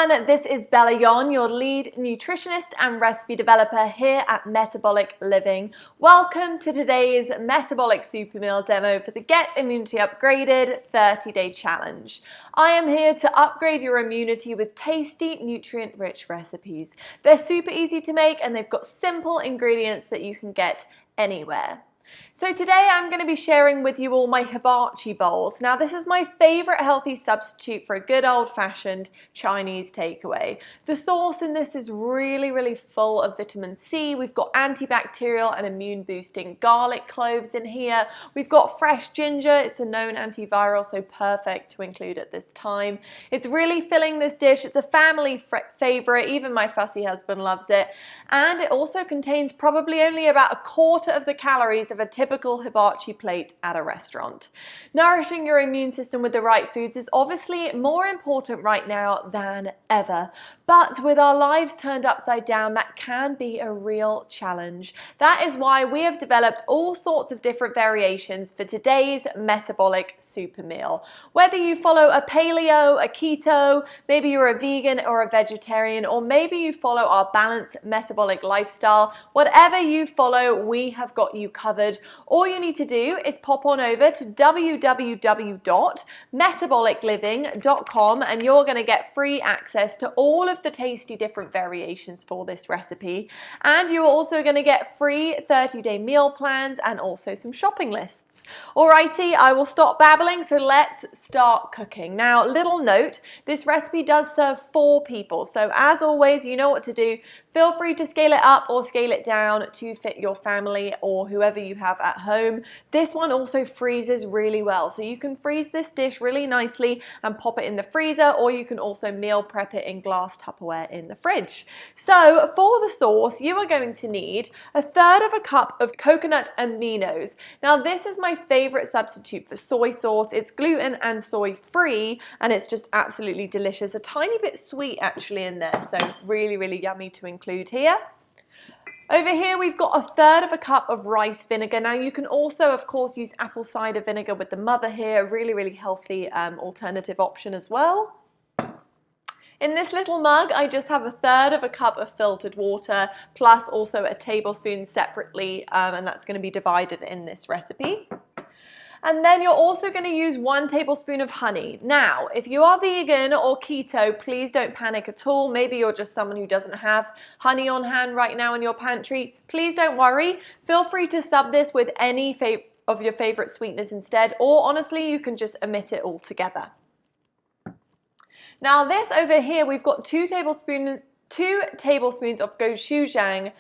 everyone, this is Bella Yon, your lead nutritionist and recipe developer here at Metabolic Living. Welcome to today's Metabolic Super Meal demo for the Get Immunity Upgraded 30-Day Challenge. I am here to upgrade your immunity with tasty, nutrient-rich recipes. They're super easy to make and they've got simple ingredients that you can get anywhere. So today I'm going to be sharing with you all my hibachi bowls. Now this is my favorite healthy substitute for a good old-fashioned Chinese takeaway. The sauce in this is really full of vitamin C. We've got antibacterial and immune boosting garlic cloves in here. We've got fresh ginger. It's a known antiviral, so perfect to include at this time. It's really filling this dish. It's a family favorite. Even my fussy husband loves it. And it also contains probably only about a quarter of the calories of a typical hibachi plate at a restaurant. Nourishing your immune system with the right foods is obviously more important right now than ever. But with our lives turned upside down, that can be a real challenge. That is why we have developed all sorts of different variations for today's metabolic super meal. Whether you follow a paleo, a keto, maybe you're a vegan or a vegetarian, or maybe you follow our balanced metabolic lifestyle, whatever you follow, we have got you covered. All you need to do is pop on over to www.metabolicliving.com and you're going to get free access to all of the tasty different variations for this recipe. And you're also going to get free 30-day meal plans and also some shopping lists. Alrighty, I will stop babbling, so let's start cooking. Now, little note, this recipe does serve 4 people. So as always, you know what to do. Feel free to scale it up or scale it down to fit your family or whoever you have at home. This one also freezes really well. So you can freeze this dish really nicely and pop it in the freezer, or you can also meal prep it in glass Tupperware in the fridge. So for the sauce, you are going to need 1/3 cup of coconut aminos. Now this is my favorite substitute for soy sauce. It's gluten and soy free and it's just absolutely delicious. A tiny bit sweet actually in there, so really yummy to include here. Over here we've got 1/3 cup of rice vinegar. Now you can also of course use apple cider vinegar with the mother here, really healthy alternative option as well. In this little mug I just have 1/3 cup of filtered water plus also a tablespoon separately and that's going to be divided in this recipe. And then you're also going to use 1 tablespoon of honey. Now, if you are vegan or keto, please don't panic at all. Maybe you're just someone who doesn't have honey on hand right now in your pantry. Please don't worry. Feel free to sub this with any of your favorite sweeteners instead, or honestly, you can just omit it altogether. Now this over here, we've got 2 tablespoons of gochujang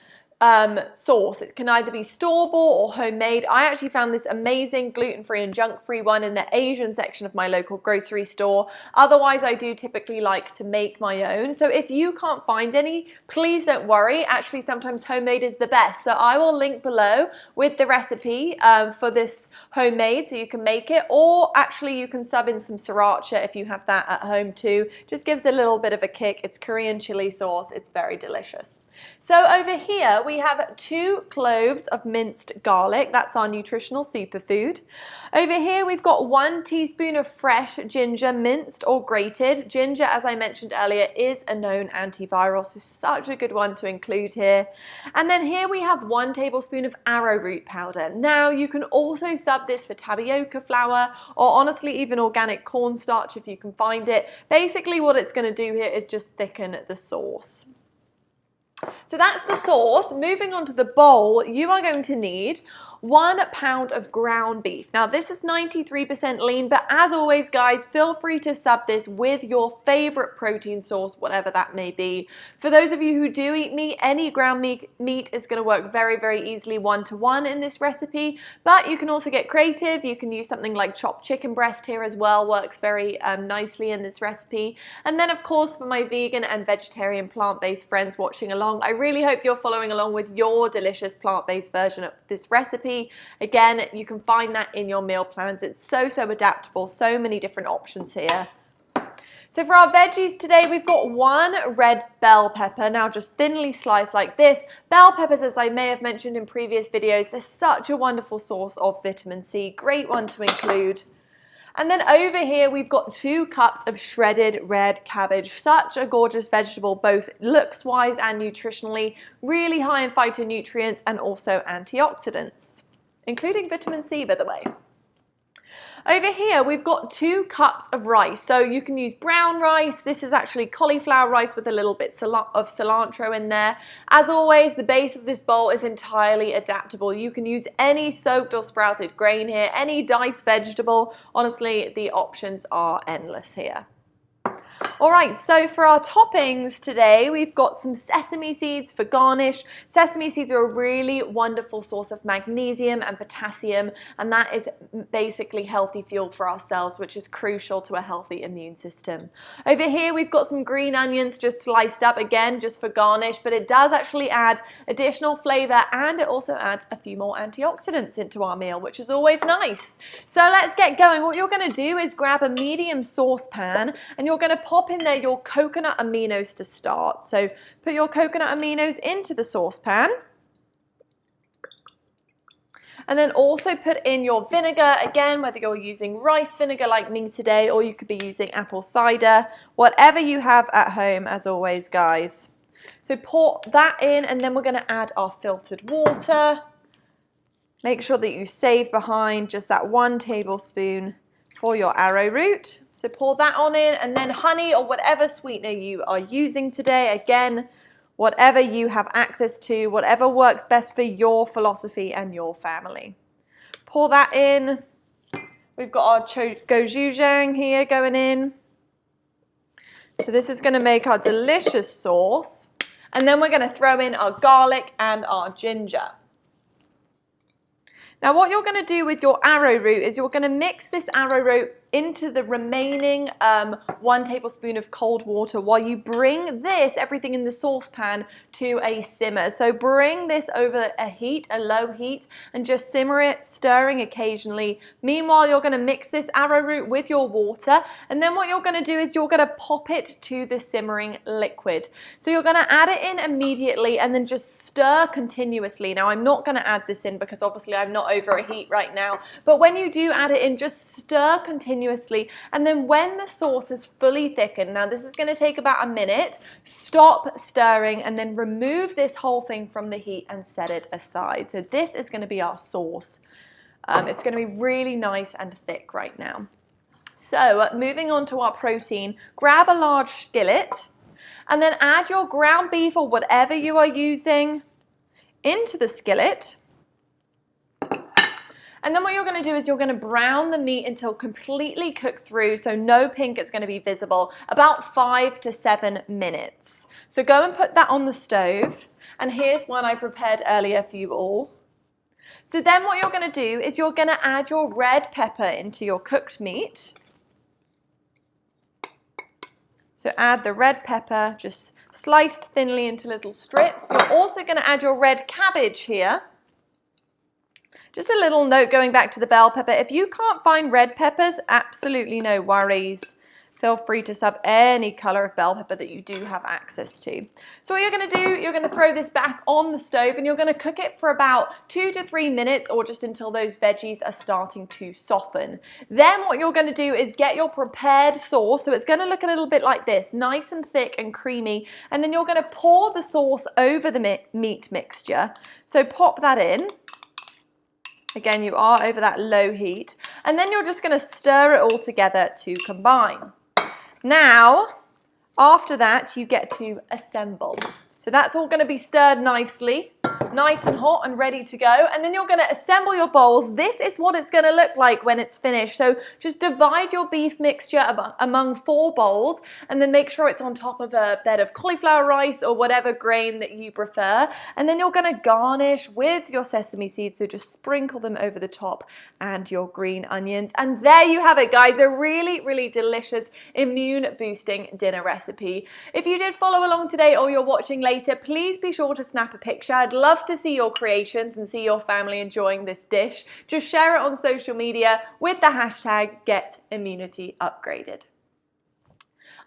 sauce. It can either be store-bought or homemade. I actually found this amazing gluten-free and junk-free one in the Asian section of my local grocery store. Otherwise, I do typically like to make my own. So if you can't find any, please don't worry. Actually, sometimes homemade is the best. So I will link below with the recipe for this homemade so you can make it, or actually you can sub in some sriracha if you have that at home too. Just gives a little bit of a kick. It's Korean chili sauce. It's very delicious. So over here we have 2 cloves of minced garlic. That's our nutritional superfood. Over here we've got 1 teaspoon of fresh ginger, minced or grated. Ginger, as I mentioned earlier, is a known antiviral, so such a good one to include here. And then here we have 1 tablespoon of arrowroot powder. Now you can also sub this for tapioca flour or honestly even organic cornstarch if you can find it. Basically what it's going to do here is just thicken the sauce. So that's the sauce. Moving on to the bowl, you are going to need 1 pound of ground beef. Now this is 93% lean, but as always guys, feel free to sub this with your favorite protein source, whatever that may be. For those of you who do eat meat, any ground meat is going to work very easily 1-to-1 in this recipe, but you can also get creative. You can use something like chopped chicken breast here as well, works very nicely in this recipe. And then of course for my vegan and vegetarian plant-based friends watching along, I really hope you're following along with your delicious plant-based version of this recipe. Again, you can find that in your meal plans. It's so adaptable, so many different options here. So for our veggies today, we've got 1 red bell pepper, now just thinly sliced like this. Bell peppers, as I may have mentioned in previous videos, they're such a wonderful source of vitamin C, great one to include. And then over here, we've got 2 cups of shredded red cabbage. Such a gorgeous vegetable, both looks-wise and nutritionally. Really high in phytonutrients and also antioxidants, including vitamin C, by the way. Over here, we've got 2 cups of rice. So you can use brown rice. This is actually cauliflower rice with a little bit of cilantro in there. As always, the base of this bowl is entirely adaptable. You can use any soaked or sprouted grain here, any diced vegetable. Honestly, the options are endless here. All right, so for our toppings today, we've got some sesame seeds for garnish. Sesame seeds are a really wonderful source of magnesium and potassium, and that is basically healthy fuel for our cells, which is crucial to a healthy immune system. Over here, we've got some green onions just sliced up, again, just for garnish, but it does actually add additional flavor, and it also adds a few more antioxidants into our meal, which is always nice. So let's get going. What you're going to do is grab a medium saucepan, and you're going to pop in there your coconut aminos to start. So put your coconut aminos into the saucepan. And then also put in your vinegar, again, whether you're using rice vinegar like me today, or you could be using apple cider, whatever you have at home, as always, guys. So pour that in, and then we're going to add our filtered water. Make sure that you save behind just that 1 tablespoon for your arrowroot. So pour that on in, and then honey or whatever sweetener you are using today. Again, whatever you have access to, whatever works best for your philosophy and your family. Pour that in. We've got our gochujang here going in. So this is going to make our delicious sauce. And then we're going to throw in our garlic and our ginger. Now what you're going to do with your arrowroot is you're going to mix this arrowroot into the remaining 1 tablespoon of cold water while you bring everything in the saucepan to a simmer. So bring this over a low heat, and just simmer it, stirring occasionally. Meanwhile, you're going to mix this arrowroot with your water, and then what you're going to do is you're going to pop it to the simmering liquid. So you're going to add it in immediately and then just stir continuously. Now I'm not going to add this in because obviously I'm not over a heat right now, but when you do add it in, just stir continuously. And then when the sauce is fully thickened, now this is going to take about a minute, stop stirring and then remove this whole thing from the heat and set it aside. So this is going to be our sauce. It's going to be really nice and thick right now. So moving on to our protein, grab a large skillet and then add your ground beef or whatever you are using into the skillet. And then what you're going to do is you're going to brown the meat until completely cooked through, so no pink is going to be visible, about 5 to 7 minutes. So go and put that on the stove, and here's one I prepared earlier for you all. So then what you're going to do is you're going to add your red pepper into your cooked meat. So add the red pepper, just sliced thinly into little strips. You're also going to add your red cabbage here. Just a little note going back to the bell pepper. If you can't find red peppers, absolutely no worries. Feel free to sub any color of bell pepper that you do have access to. So what you're going to do, you're going to throw this back on the stove and you're going to cook it for about 2 to 3 minutes, or just until those veggies are starting to soften. Then what you're going to do is get your prepared sauce. So it's going to look a little bit like this, nice and thick and creamy. And then you're going to pour the sauce over the meat mixture. So pop that in. Again, you are over that low heat. And then you're just going to stir it all together to combine. Now, after that, you get to assemble. So that's all going to be stirred nicely, nice and hot and ready to go. And then you're going to assemble your bowls. This is what it's going to look like when it's finished. So just divide your beef mixture among 4 bowls, and then make sure it's on top of a bed of cauliflower rice or whatever grain that you prefer. And then you're going to garnish with your sesame seeds. So just sprinkle them over the top, and your green onions. And there you have it, guys. A really, really delicious immune boosting dinner recipe. If you did follow along today, or you're watching later, please be sure to snap a picture. I'd love to see your creations and see your family enjoying this dish. Just share it on social media with the hashtag #GetImmunityUpgraded.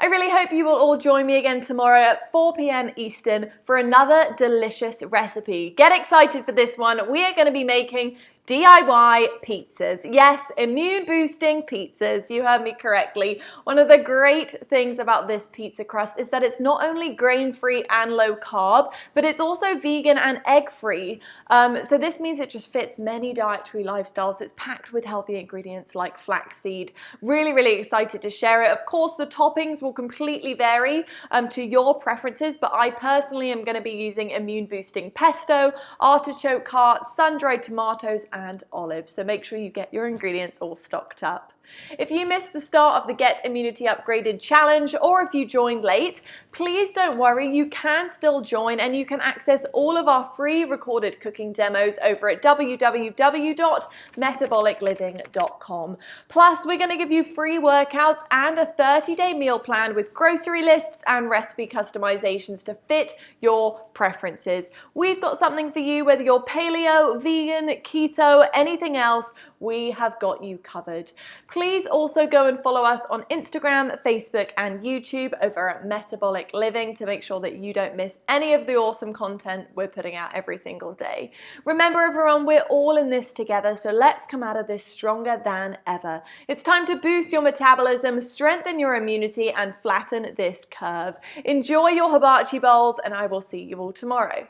I really hope you will all join me again tomorrow at 4 p.m. Eastern for another delicious recipe. Get excited for this one. We are going to be making DIY pizzas. Yes, immune boosting pizzas. You heard me correctly. One of the great things about this pizza crust is that it's not only grain-free and low carb, but it's also vegan and egg-free. So this means it just fits many dietary lifestyles. It's packed with healthy ingredients like flaxseed. Really, really excited to share it. Of course, the toppings will completely vary to your preferences, but I personally am going to be using immune boosting pesto, artichoke heart, sun-dried tomatoes, and olives. So make sure you get your ingredients all stocked up. If you missed the start of the Get Immunity Upgraded challenge, or if you joined late, please don't worry, you can still join and you can access all of our free recorded cooking demos over at www.metabolicliving.com. Plus, we're going to give you free workouts and a 30-day meal plan with grocery lists and recipe customizations to fit your preferences. We've got something for you, whether you're paleo, vegan, keto, anything else, we have got you covered. Please also go and follow us on Instagram, Facebook, and YouTube over at Metabolic Living to make sure that you don't miss any of the awesome content we're putting out every single day. Remember, everyone, we're all in this together, so let's come out of this stronger than ever. It's time to boost your metabolism, strengthen your immunity, and flatten this curve. Enjoy your hibachi bowls, and I will see you all tomorrow.